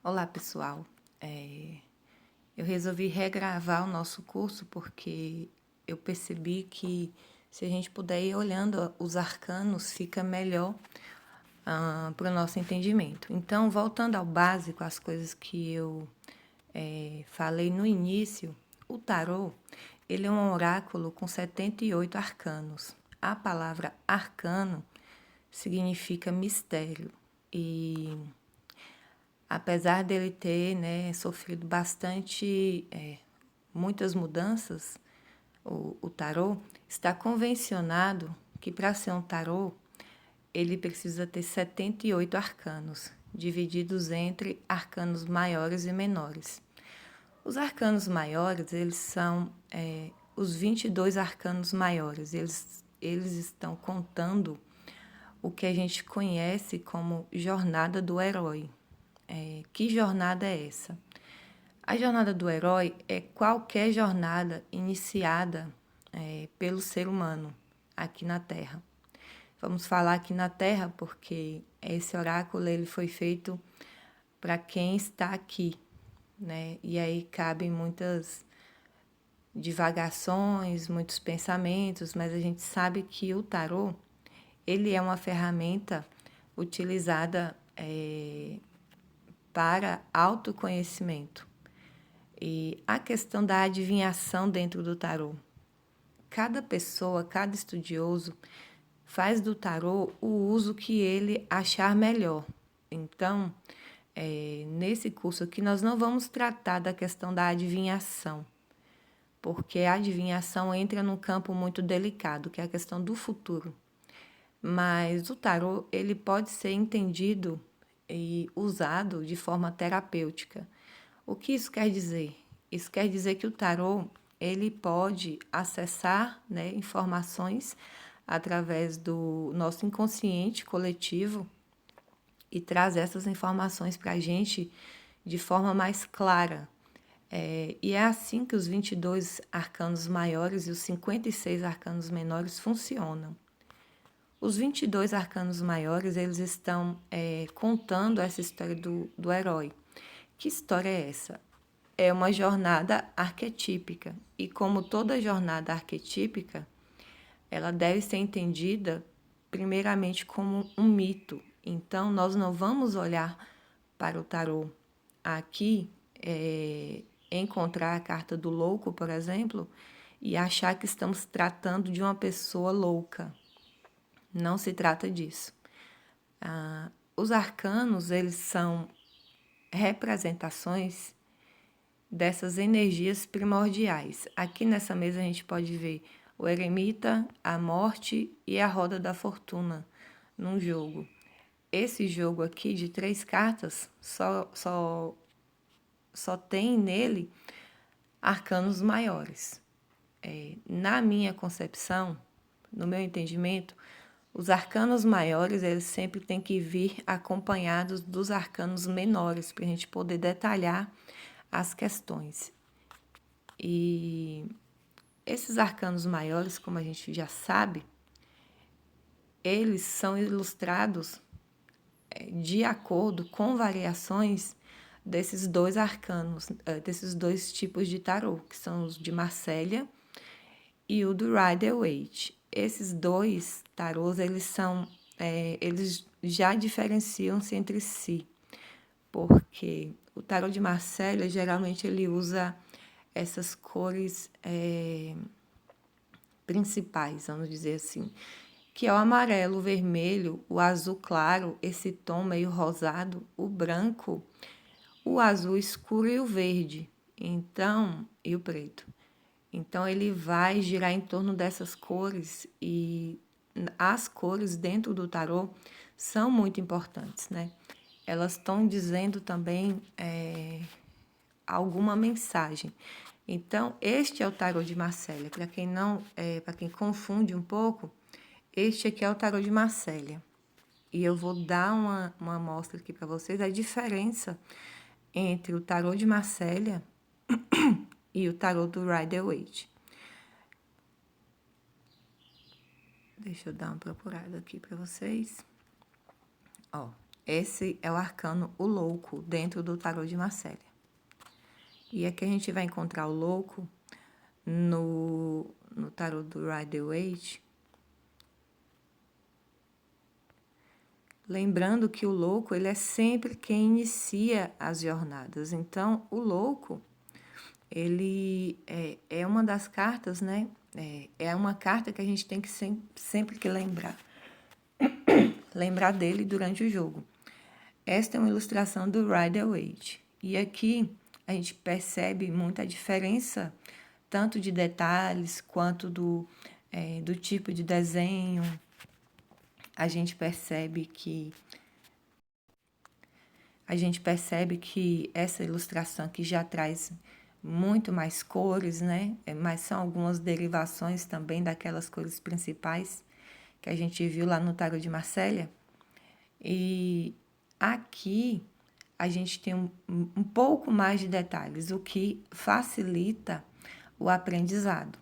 Olá, pessoal. É, eu resolvi regravar o nosso curso porque eu percebi que se a gente puder ir olhando os arcanos, fica melhor para o nosso entendimento. Então, voltando ao básico, as coisas que eu falei no início, o tarô, ele é um oráculo com 78 arcanos. A palavra arcano significa mistério e apesar dele ter, né, sofrido bastante, muitas mudanças, o tarô, está convencionado que para ser um tarô, ele precisa ter 78 arcanos, divididos entre arcanos maiores e menores. Os arcanos maiores, eles são os 22 arcanos maiores. Eles estão contando o que a gente conhece como jornada do herói. Que jornada é essa? A jornada do herói é qualquer jornada iniciada pelo ser humano aqui na Terra. Vamos falar aqui na Terra porque esse oráculo ele foi feito para quem está aqui, né? E aí cabem muitas divagações, muitos pensamentos, mas a gente sabe que o tarô ele é uma ferramenta utilizada para autoconhecimento. E a questão da adivinhação dentro do tarô. Cada pessoa, cada estudioso faz do tarô o uso que ele achar melhor. Então, nesse curso aqui, nós não vamos tratar da questão da adivinhação, porque a adivinhação entra num campo muito delicado, que é a questão do futuro. Mas o tarô, ele pode ser entendido e usado de forma terapêutica. O que isso quer dizer? Isso quer dizer que o tarô ele pode acessar, né, informações através do nosso inconsciente coletivo e trazer essas informações para a gente de forma mais clara. E é assim que os 22 arcanos maiores e os 56 arcanos menores funcionam. Os 22 arcanos maiores, eles estão contando essa história do herói. Que história é essa? É uma jornada arquetípica. E como toda jornada arquetípica, ela deve ser entendida primeiramente como um mito. Então, nós não vamos olhar para o tarô aqui, encontrar a carta do louco, por exemplo, e achar que estamos tratando de uma pessoa louca. Não se trata disso. Os arcanos, eles são representações dessas energias primordiais. Aqui nessa mesa a gente pode ver o eremita, a morte e a roda da fortuna num jogo. Esse jogo aqui de 3 cartas só tem nele arcanos maiores. Na minha concepção, no meu entendimento, os arcanos maiores eles sempre têm que vir acompanhados dos arcanos menores para a gente poder detalhar as questões. E esses arcanos maiores, como a gente já sabe, eles são ilustrados de acordo com variações desses dois arcanos, desses dois tipos de tarô, que são os de Marsella e o do Rider-Waite. Esses dois tarôs, eles já diferenciam-se entre si, porque o tarô de Marsella, geralmente, ele usa essas cores principais, vamos dizer assim, que é o amarelo, o vermelho, o azul claro, esse tom meio rosado, o branco, o azul escuro e o verde, então, e o preto. Então, ele vai girar em torno dessas cores e as cores dentro do tarô são muito importantes, né? Elas estão dizendo também alguma mensagem. Então, este é o tarô de Marsella. Para quem não, para quem confunde um pouco, este aqui é o tarô de Marsella. E eu vou dar uma amostra aqui para vocês da diferença entre o tarô de Marsella e o tarô do Rider-Waite. Deixa eu dar uma procurada aqui para vocês. Ó, Esse é o arcano O Louco, dentro do tarô de Marcélia. E aqui a gente vai encontrar o louco no tarô do Rider-Waite. Lembrando que o louco, ele é sempre quem inicia as jornadas. Então, o louco, ele é uma das cartas, né? É uma carta que a gente tem que sempre que lembrar. Lembrar dele durante o jogo. Esta é uma ilustração do Rider-Waite. E aqui a gente percebe muita diferença, tanto de detalhes quanto do tipo de desenho. A gente percebe que essa ilustração aqui já traz muito mais cores, né? Mas são algumas derivações também daquelas cores principais que a gente viu lá no tarô de Marcélia. E aqui a gente tem um pouco mais de detalhes, o que facilita o aprendizado.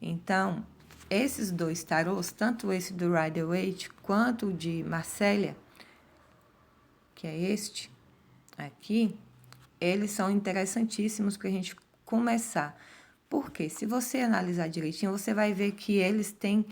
Então, esses dois tarôs, tanto esse do Rider-Waite quanto o de Marcélia, que é este aqui, eles são interessantíssimos para a gente começar. Porque se você analisar direitinho, você vai ver que eles têm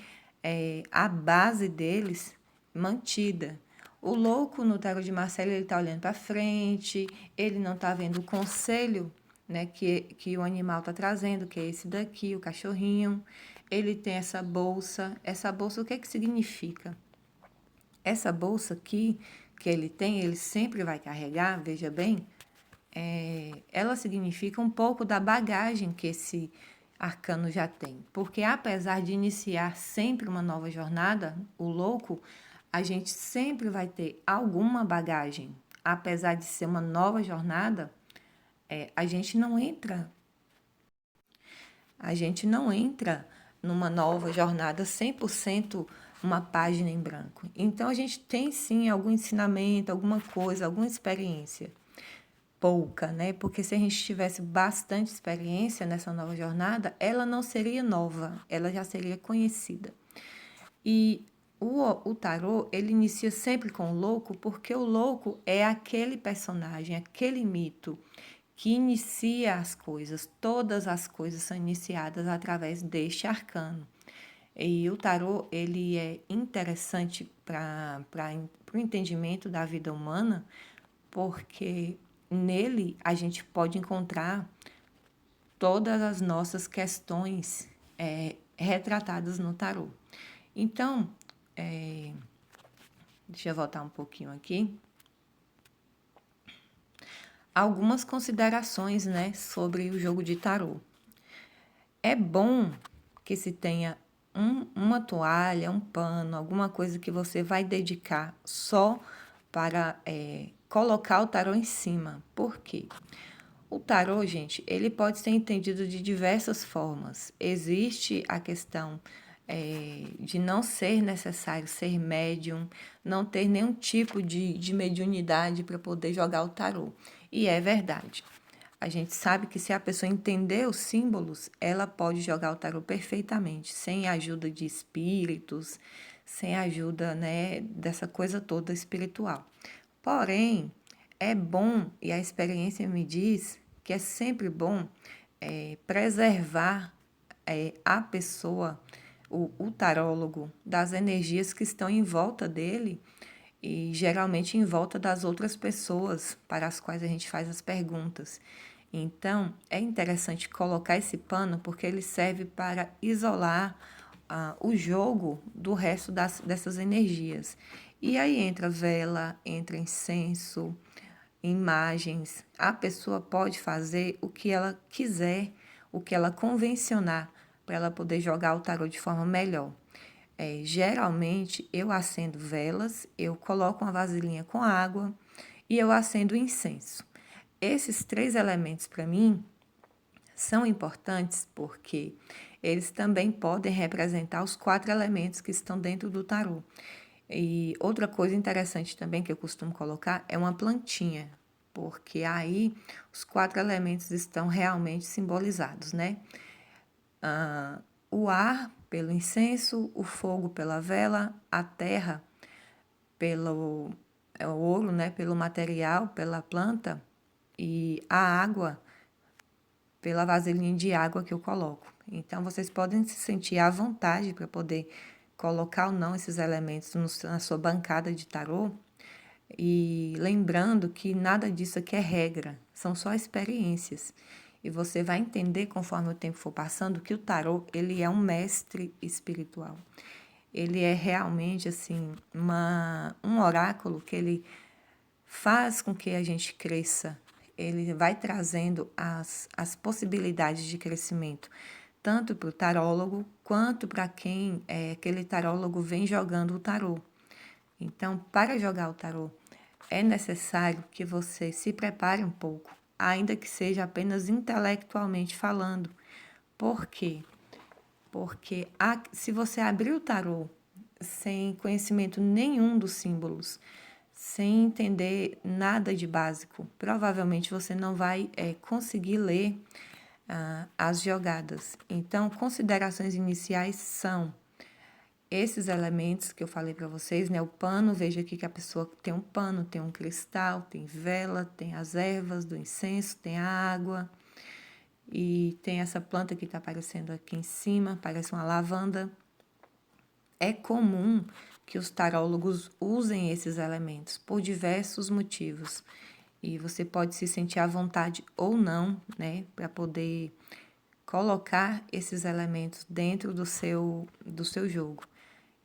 a base deles mantida. O louco no tarô de Marcélia, ele está olhando para frente, ele não está vendo o conselho, né, que o animal está trazendo, que é esse daqui, o cachorrinho. Ele tem essa bolsa. Essa bolsa, o que é que significa? Essa bolsa aqui que ele sempre vai carregar, veja bem, ela significa um pouco da bagagem que esse arcano já tem. Porque apesar de iniciar sempre uma nova jornada, o louco, a gente sempre vai ter alguma bagagem. Apesar de ser uma nova jornada, a gente não entra numa nova jornada 100% uma página em branco. Então, a gente tem sim algum ensinamento, alguma coisa, alguma experiência. Pouca, né? Porque se a gente tivesse bastante experiência nessa nova jornada, ela não seria nova, ela já seria conhecida. E o tarô, ele inicia sempre com o louco, porque o louco é aquele personagem, aquele mito que inicia as coisas. Todas as coisas são iniciadas através deste arcano. E o tarô, ele é interessante para o entendimento da vida humana, porque nele a gente pode encontrar todas as nossas questões retratadas no tarô. Então, deixa eu voltar um pouquinho aqui. Algumas considerações, né, sobre o jogo de tarô. É bom que se tenha uma toalha, um pano, alguma coisa que você vai dedicar só para colocar o tarô em cima. Por quê? O tarô, gente, ele pode ser entendido de diversas formas. Existe a questão de não ser necessário ser médium, não ter nenhum tipo de mediunidade para poder jogar o tarô. E é verdade. A gente sabe que se a pessoa entender os símbolos, ela pode jogar o tarô perfeitamente, sem a ajuda de espíritos, sem a ajuda, né, dessa coisa toda espiritual. Porém, é bom, e a experiência me diz que é sempre bom preservar a pessoa, o tarólogo, das energias que estão em volta dele e geralmente em volta das outras pessoas para as quais a gente faz as perguntas. Então, é interessante colocar esse pano porque ele serve para isolar o jogo do resto dessas energias. E aí entra vela, entra incenso, imagens. A pessoa pode fazer o que ela quiser, o que ela convencionar, para ela poder jogar o tarô de forma melhor. Geralmente, eu acendo velas, eu coloco uma vasilhinha com água e eu acendo incenso. Esses três elementos, para mim, são importantes porque eles também podem representar os 4 elementos que estão dentro do tarô. E outra coisa interessante também que eu costumo colocar é uma plantinha, porque aí os 4 elementos estão realmente simbolizados, né? O ar pelo incenso, o fogo pela vela, a terra o ouro, né, pelo material, pela planta, e a água pela vasilhinha de água que eu coloco. Então, vocês podem se sentir à vontade para poder colocar ou não esses elementos na sua bancada de tarô. E lembrando que nada disso aqui é regra, são só experiências. E você vai entender, conforme o tempo for passando, que o tarô, ele é um mestre espiritual. Ele é realmente, assim, um oráculo que ele faz com que a gente cresça. Ele vai trazendo as possibilidades de crescimento, tanto para o tarólogo, quanto para quem aquele tarólogo vem jogando o tarô. Então, para jogar o tarô, é necessário que você se prepare um pouco, ainda que seja apenas intelectualmente falando. Por quê? Porque se você abrir o tarô sem conhecimento nenhum dos símbolos, sem entender nada de básico, provavelmente você não vai conseguir ler as jogadas. Então, considerações iniciais são esses elementos que eu falei para vocês, né? O pano, veja aqui que a pessoa tem um pano, tem um cristal, tem vela, tem as ervas do incenso, tem a água e tem essa planta que está aparecendo aqui em cima, parece uma lavanda. É comum que os tarólogos usem esses elementos por diversos motivos e você pode se sentir à vontade ou não, né, para poder colocar esses elementos dentro do seu jogo.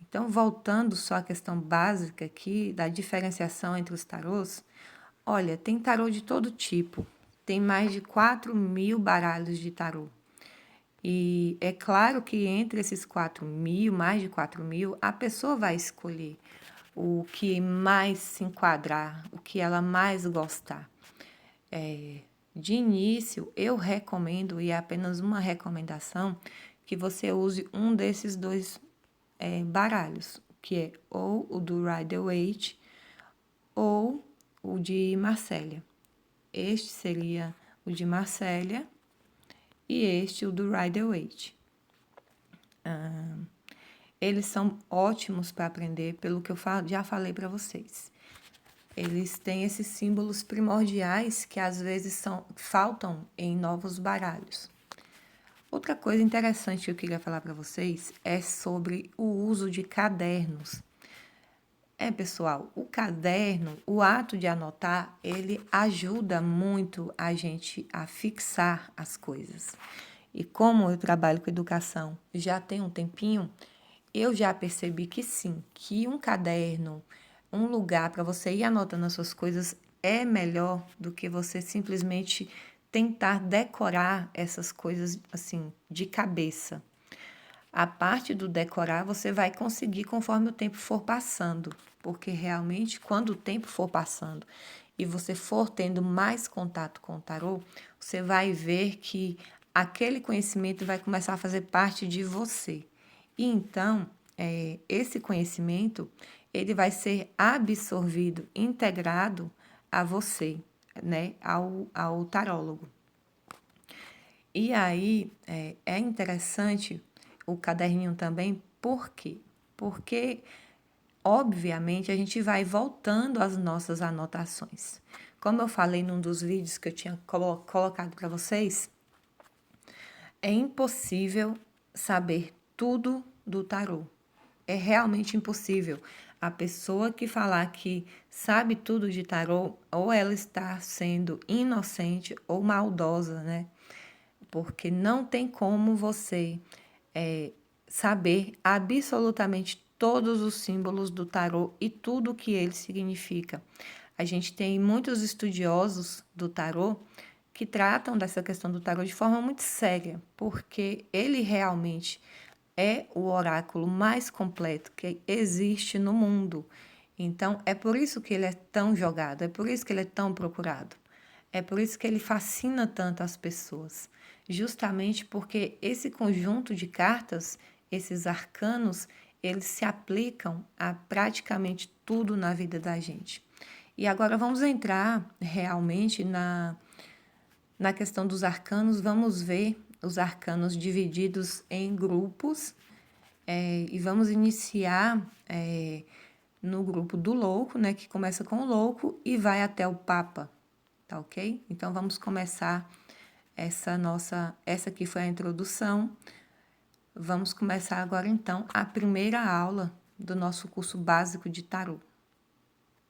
Então, voltando só à questão básica aqui da diferenciação entre os tarôs, olha, tem tarô de todo tipo, tem mais de 4.000 baralhos de tarô. E é claro que entre esses 4.000, mais de 4.000, a pessoa vai escolher o que mais se enquadrar, o que ela mais gostar. De início, eu recomendo, e é apenas uma recomendação, que você use um desses dois baralhos, que é ou o do Rider-Waite ou o de Marsella. Este seria o de Marsella e este o do Rider-Waite. Eles são ótimos para aprender, pelo que eu já falei para vocês. Eles têm esses símbolos primordiais que às vezes faltam em novos baralhos. Outra coisa interessante que eu queria falar para vocês é sobre o uso de cadernos. Pessoal, o caderno, o ato de anotar, ele ajuda muito a gente a fixar as coisas. E como eu trabalho com educação já tem um tempinho, eu já percebi que sim, que um caderno, um lugar para você ir anotando as suas coisas é melhor do que você simplesmente tentar decorar essas coisas assim de cabeça. A parte do decorar você vai conseguir conforme o tempo for passando, porque realmente quando o tempo for passando e você for tendo mais contato com o tarô, você vai ver que aquele conhecimento vai começar a fazer parte de você. E então, esse conhecimento, ele vai ser absorvido, integrado a você, né, ao tarólogo. E aí, é interessante o caderninho também, por quê? Porque, obviamente, a gente vai voltando às nossas anotações. Como eu falei num dos vídeos que eu tinha colocado para vocês, é impossível saber tudo do tarô. É realmente impossível. A pessoa que falar que sabe tudo de tarô, ou ela está sendo inocente ou maldosa, né? Porque não tem como você saber absolutamente todos os símbolos do tarô e tudo o que ele significa. A gente tem muitos estudiosos do tarô que tratam dessa questão do tarô de forma muito séria, porque ele realmente é o oráculo mais completo que existe no mundo. Então, é por isso que ele é tão jogado, é por isso que ele é tão procurado. É por isso que ele fascina tanto as pessoas. Justamente porque esse conjunto de cartas, esses arcanos, eles se aplicam a praticamente tudo na vida da gente. E agora vamos entrar realmente na questão dos arcanos, vamos ver os arcanos divididos em grupos e vamos iniciar no grupo do louco, né, que começa com o louco e vai até o Papa, tá ok? Então, vamos começar essa aqui foi a introdução. Vamos começar agora, então, a primeira aula do nosso curso básico de tarô.